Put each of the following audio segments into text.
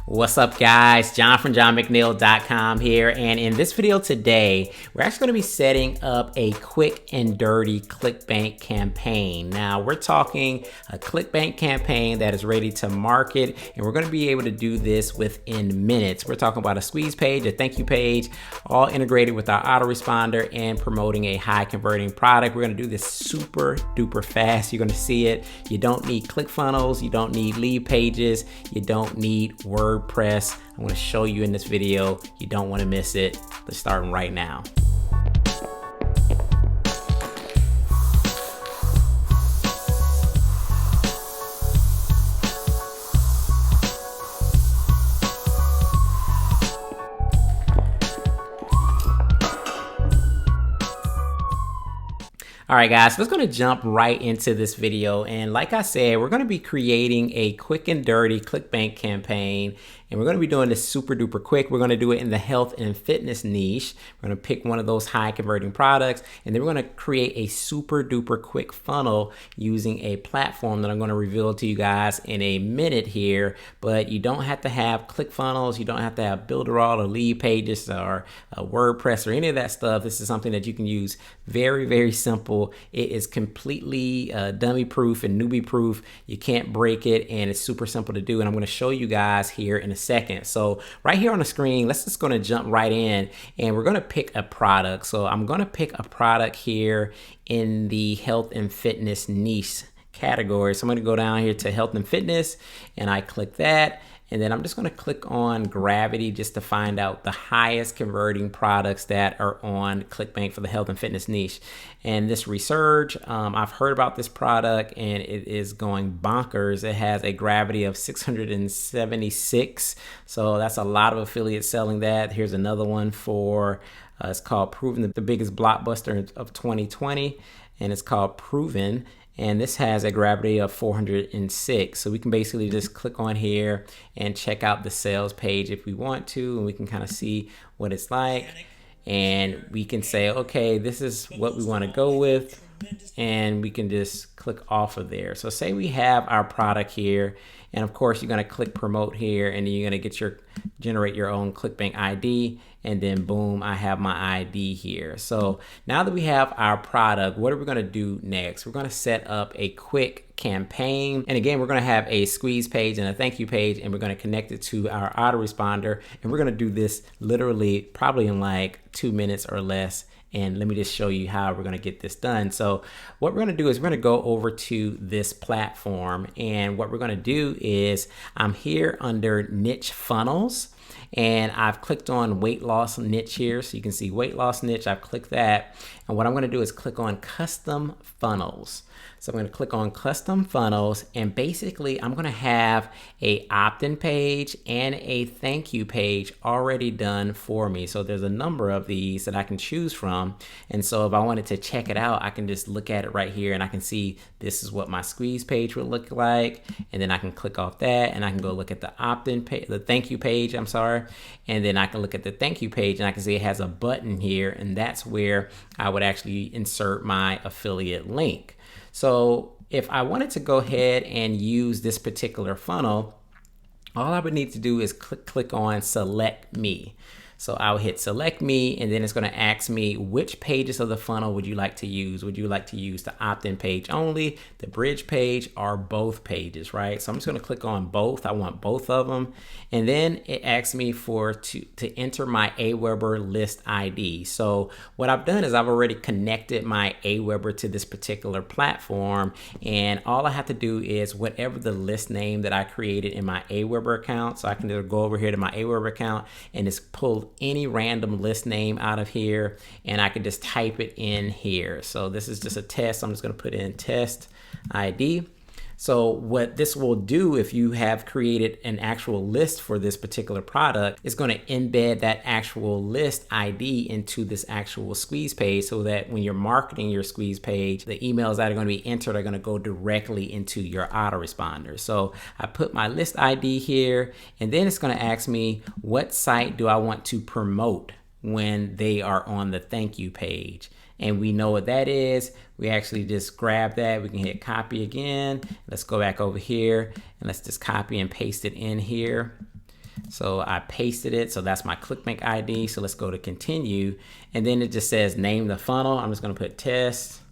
What's up, guys? John from johnmcneil.com here, and in this video today we're actually going to be setting up a quick and dirty Clickbank campaign. Now we're talking a Clickbank campaign that is ready to market, and we're going to be able to do this within minutes. We're talking about a squeeze page, a thank you page, all integrated with our autoresponder and promoting a high converting product. We're going to do this super duper fast. You're going to see it. You don't need ClickFunnels, you don't need lead pages, you don't need WordPress. I'm going to show you in this video. You don't want to miss it. Let's start right now. All right, guys, let's going to jump right into this video. And like I said, we're going to be creating a quick and dirty Clickbank campaign. And we're going to be doing this super duper quick. We're going to do it in the health and fitness niche. We're going to pick one of those high converting products. And then we're going to create a super duper quick funnel using a platform that I'm going to reveal to you guys in a minute here. But you don't have to have ClickFunnels. You don't have to have Builderall or lead pages or WordPress or any of that stuff. This is something that you can use very, very simple. It is completely dummy proof and newbie proof. You can't break it, and it's super simple to do. And I'm going to show you guys here in a second. So right here on the screen, let's just going to jump right in, and we're going to pick a product. So I'm going to pick a product here in the health and fitness niche category. So I'm going to go down here to health and fitness, and I click that. And then I'm just going to click on Gravity just to find out the highest converting products that are on Clickbank for the health and fitness niche. And this Resurge, I've heard about this product and it is going bonkers. It has a Gravity of 676. So that's a lot of affiliates selling that. Here's another one for, it's called Proven, the biggest blockbuster of 2020. And it's called Proven. And this has a Gravity of 406. So we can basically just click on here and check out the sales page if we want to, and we can kind of see what it's like. And we can say, okay, this is what we want to go with, and we can just click off of there. So say we have our product here, and of course you're going to click promote here, and then you're going to get generate your own Clickbank ID, and then boom, I have my ID here. So now that we have our product, what are we going to do next? We're going to set up a quick campaign, and again, we're going to have a squeeze page and a thank you page, and we're going to connect it to our autoresponder, and we're going to do this literally probably in like 2 minutes or less. And let me just show you how we're going to get this done. So what we're going to do is we're going to go over to this platform, and what we're going to do is I'm here under niche funnels, and I've clicked on weight loss niche here. So you can see weight loss niche. I've clicked that. And what I'm going to do is click on custom funnels. So I'm going to click on custom funnels, and basically I'm going to have a opt-in page and a thank you page already done for me. So there's a number of these that I can choose from. And so if I wanted to check it out, I can just look at it right here, and I can see this is what my squeeze page would look like. And then I can click off that, and I can go look at the opt-in page, the thank you page, I'm sorry. And then I can look at the thank you page, and I can see it has a button here, and that's where I would actually insert my affiliate link. So if I wanted to go ahead and use this particular funnel, all I would need to do is click on select me. So I'll hit select me, and then it's going to ask me which pages of the funnel would you like to use. Would you like to use the opt-in page only, the bridge page, or both pages, right? So I'm just going to click on both. I want both of them. And then it asks me to enter my Aweber list ID. So what I've done is I've already connected my Aweber to this particular platform, and all I have to do is whatever the list name that I created in my Aweber account. So I can just go over here to my Aweber account and just pull any random list name out of here, and I can just type it in here. So this is just a test. I'm just going to put in test ID. So what this will do, if you have created an actual list for this particular product, is going to embed that actual list ID into this actual squeeze page, so that when you're marketing your squeeze page, the emails that are going to be entered are going to go directly into your autoresponder. So I put my list ID here, and then it's going to ask me what site do I want to promote when they are on the thank you page. And we know what that is. We actually just grab that. We can hit copy again. Let's go back over here and let's just copy and paste it in here. So I pasted it. So that's my Clickbank ID. So let's go to continue. And then it just says name the funnel. I'm just going to put test.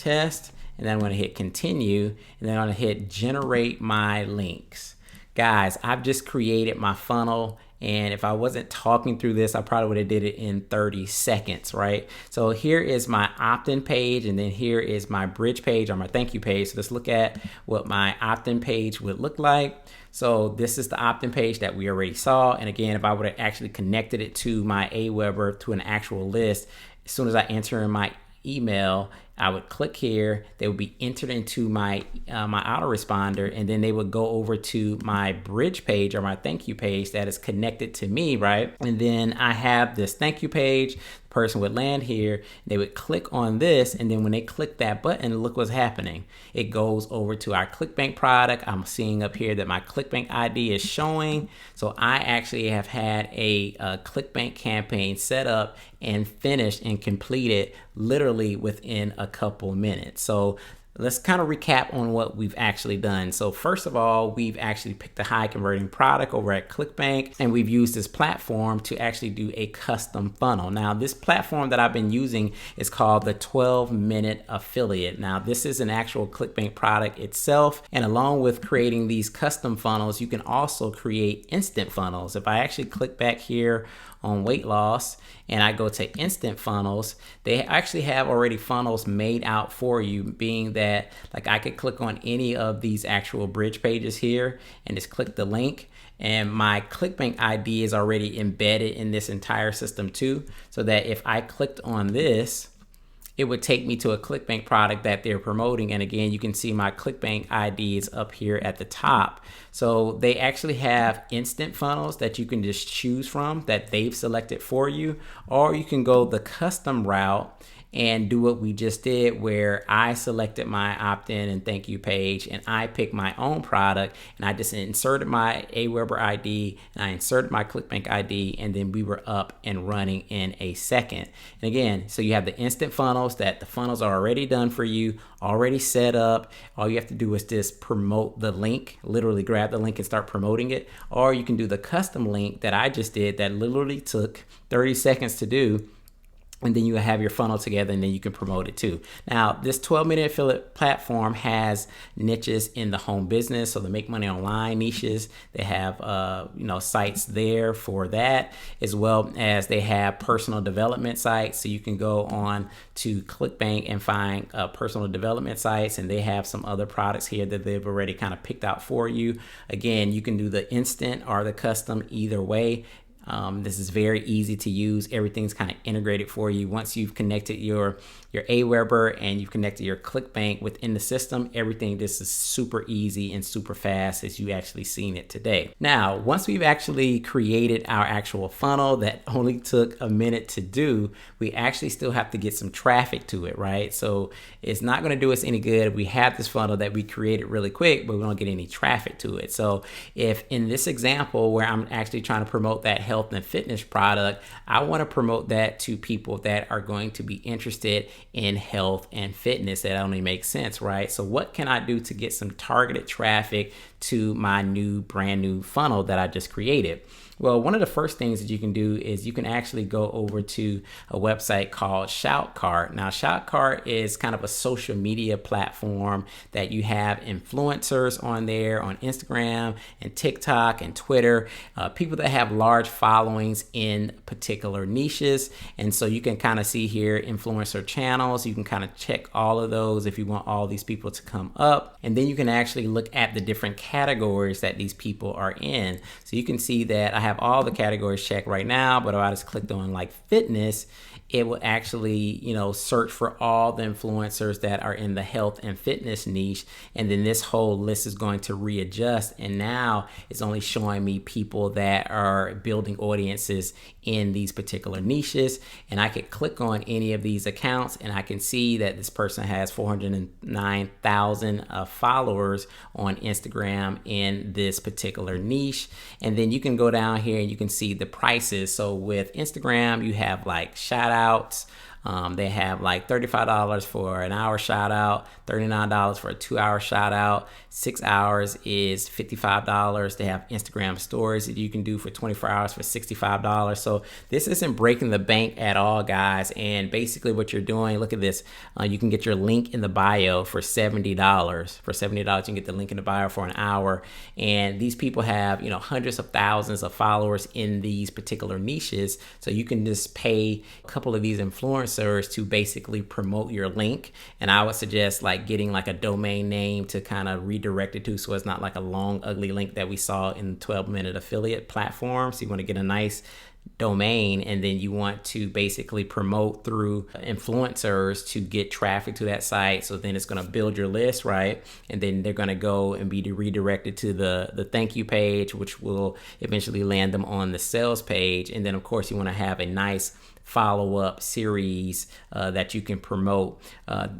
And then I'm going to hit continue. And then I'm going to hit generate my links. Guys, I've just created my funnel. And if I wasn't talking through this, I probably would have did it in 30 seconds, right? So here is my opt-in page, and then here is my bridge page or my thank you page. So let's look at what my opt-in page would look like. So this is the opt-in page that we already saw. And again, if I would have actually connected it to my Aweber to an actual list, as soon as I enter in my email, I would click here, they would be entered into my my autoresponder, and then they would go over to my bridge page or my thank you page that is connected to me, right? And then I have this thank you page. The person would land here, they would click on this, and then when they click that button, look what's happening. It goes over to our Clickbank product. I'm seeing up here that my Clickbank ID is showing. So I actually have had a Clickbank campaign set up and finished and completed literally within a couple minutes. So let's kind of recap on what we've actually done. So first of all, we've actually picked a high converting product over at Clickbank, and we've used this platform to actually do a custom funnel. Now, this platform that I've been using is called the 12-minute affiliate. Now, this is an actual Clickbank product itself, and along with creating these custom funnels, you can also create instant funnels. If I actually click back here on weight loss and I go to instant funnels, they actually have already funnels made out for you, being that like I could click on any of these actual bridge pages here and just click the link, and my Clickbank ID is already embedded in this entire system too, so that if I clicked on this, it would take me to a Clickbank product that they're promoting. And again, you can see my Clickbank ID is up here at the top. So they actually have instant funnels that you can just choose from that they've selected for you, or you can go the custom route and do what we just did, where I selected my opt-in and thank you page, and I picked my own product, and I just inserted my Aweber ID, and I inserted my Clickbank ID, and then we were up and running in a second. And again, so you have the instant funnels that the funnels are already done for you, already set up. All you have to do is just promote the link, literally grab the link and start promoting it. Or you can do the custom link that I just did that literally took 30 seconds to do, and then you have your funnel together, and then you can promote it too. Now, this 12-minute affiliate platform has niches in the home business, so the make money online niches. They have sites there for that, as well as they have personal development sites. So you can go on to Clickbank and find personal development sites, and they have some other products here that they've already kind of picked out for you. Again, you can do the instant or the custom either way. This is very easy to use. Everything's kind of integrated for you. Once you've connected your Aweber and you've connected your Clickbank within the system, everything just is super easy and super fast as you actually seen it today. Now, once we've actually created our actual funnel that only took a minute to do, we actually still have to get some traffic to it, right? So it's not going to do us any good if we have this funnel that we created really quick, but we don't get any traffic to it. So if in this example where I'm actually trying to promote that health and fitness product, I want to promote that to people that are going to be interested in health and fitness. That only makes sense, right? So what can I do to get some targeted traffic to my brand new funnel that I just created? Well, one of the first things that you can do is you can actually go over to a website called Shoutcart. Now, Shoutcart is kind of a social media platform that you have influencers on there on Instagram and TikTok and Twitter, people that have large followings in particular niches. And so you can kind of see here influencer channels. You can kind of check all of those if you want all these people to come up. And then you can actually look at the different categories that these people are in. So you can see that I have all the categories checked right now, but if I just clicked on like fitness, it will actually, search for all the influencers that are in the health and fitness niche. And then this whole list is going to readjust. And now it's only showing me people that are building audiences in these particular niches. And I could click on any of these accounts and I can see that this person has 409,000 followers on Instagram in this particular niche. And then you can go down here and you can see the prices. So with Instagram, you have like shout outs, They have like $35 for an hour shout out, $39 for a 2-hour shout out. 6 hours is $55. They have Instagram stories that you can do for 24 hours for $65. So this isn't breaking the bank at all, guys. And basically what you're doing, look at this. You can get your link in the bio for $70. For $70, you can get the link in the bio for an hour. And these people have, hundreds of thousands of followers in these particular niches. So you can just pay a couple of these influencers to basically promote your link. And I would suggest like getting like a domain name to kind of redirect it to, so it's not like a long, ugly link that we saw in the 12-minute affiliate platform. So you want to get a nice domain, and then you want to basically promote through influencers to get traffic to that site. So then it's going to build your list, right? And then they're going to go and be redirected to the thank you page, which will eventually land them on the sales page. And then of course you want to have a nice follow-up series that you can promote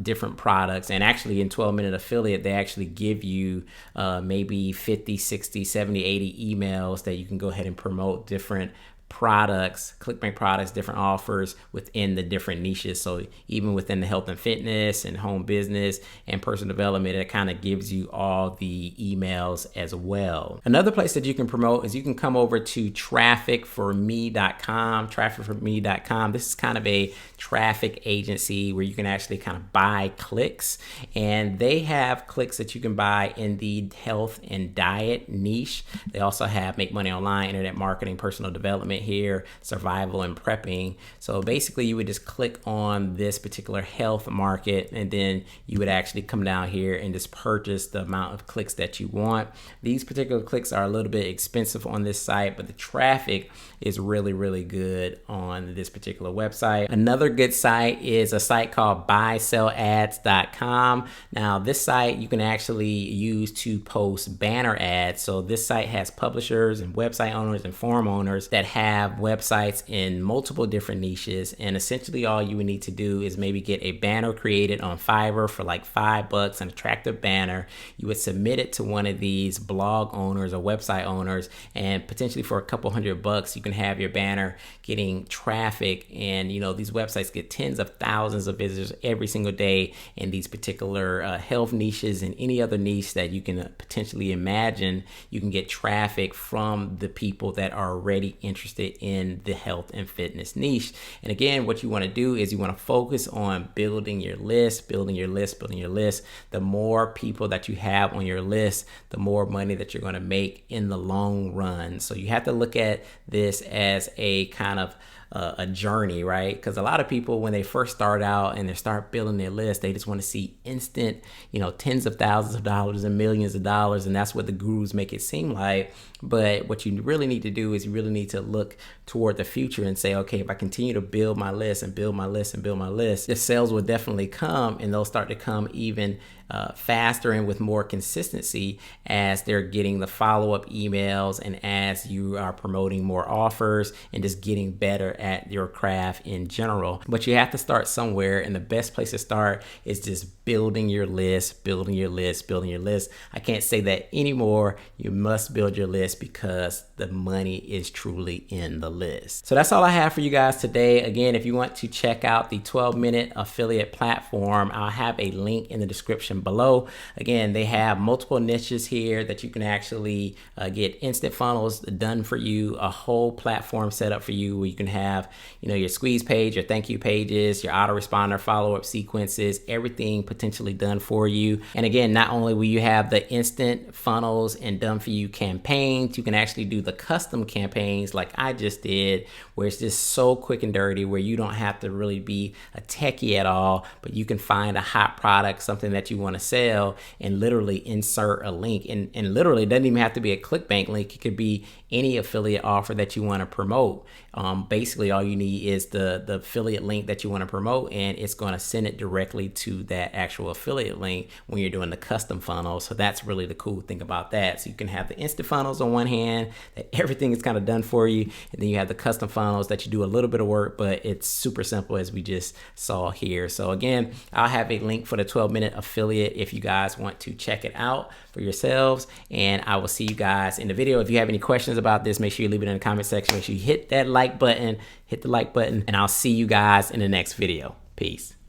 different products. And actually in 12-minute affiliate, they actually give you maybe 50, 60, 70, 80 emails that you can go ahead and promote different products, Clickbank products, different offers within the different niches. So even within the health and fitness and home business and personal development, it kind of gives you all the emails as well. Another place that you can promote is you can come over to trafficforme.com. Trafficforme.com. This is kind of a traffic agency where you can actually kind of buy clicks, and they have clicks that you can buy in the health and diet niche. They also have make money online, internet marketing, personal development here, survival and prepping. So basically you would just click on this particular health market, and then you would actually come down here and just purchase the amount of clicks that you want. These particular clicks are a little bit expensive on this site, but the traffic is really, really good on this particular website. Another good site is a site called buysellads.com. Now this site you can actually use to post banner ads. So this site has publishers and website owners and forum owners that have websites in multiple different niches, and essentially all you would need to do is maybe get a banner created on Fiverr for like $5, an attractive banner. You would submit it to one of these blog owners or website owners, and potentially for a couple $100 you can have your banner getting traffic. And these websites get tens of thousands of visitors every single day in these particular health niches and any other niche that you can potentially imagine. You can get traffic from the people that are already interested in the health and fitness niche. And again, what you want to do is you want to focus on building your list. The more people that you have on your list, the more money that you're going to make in the long run. So you have to look at this as a kind of a journey, right? Because a lot of people, when they first start out and they start building their list, they just want to see instant, tens of thousands of dollars and millions of dollars. And that's what the gurus make it seem like. But what you really need to do is you really need to look toward the future and say, okay, if I continue to build my list and build my list and build my list, the sales will definitely come, and they'll start to come even faster and with more consistency as they're getting the follow-up emails and as you are promoting more offers and just getting better at your craft in general. But you have to start somewhere, and the best place to start is just building your list. I can't say that anymore. You must build your list because the money is truly in the list. So that's all I have for you guys today. Again, if you want to check out the 12-minute affiliate platform, I'll have a link in the description below. Again, they have multiple niches here that you can actually get instant funnels done for you, a whole platform set up for you where you can have, your squeeze page, your thank you pages, your autoresponder follow-up sequences, everything potentially done for you. And again, not only will you have the instant funnels and done for you campaigns, you can actually do the custom campaigns like I just did, where it's just so quick and dirty, where you don't have to really be a techie at all, but you can find a hot product, something that you want to sell, and literally insert a link. And literally, it doesn't even have to be a Clickbank link. It could be any affiliate offer that you want to promote. Basically, all you need is the affiliate link that you want to promote, and it's going to send it directly to that actual affiliate link when you're doing the custom funnel. So that's really the cool thing about that. So you can have the instant funnels on one hand everything is kind of done for you. And then you have the custom funnels that you do a little bit of work, but it's super simple as we just saw here. So again, I'll have a link for the 12-minute affiliate if you guys want to check it out for yourselves. And I will see you guys in the video. If you have any questions about this, make sure you leave it in the comment section. Make sure you hit that like button, and I'll see you guys in the next video. Peace.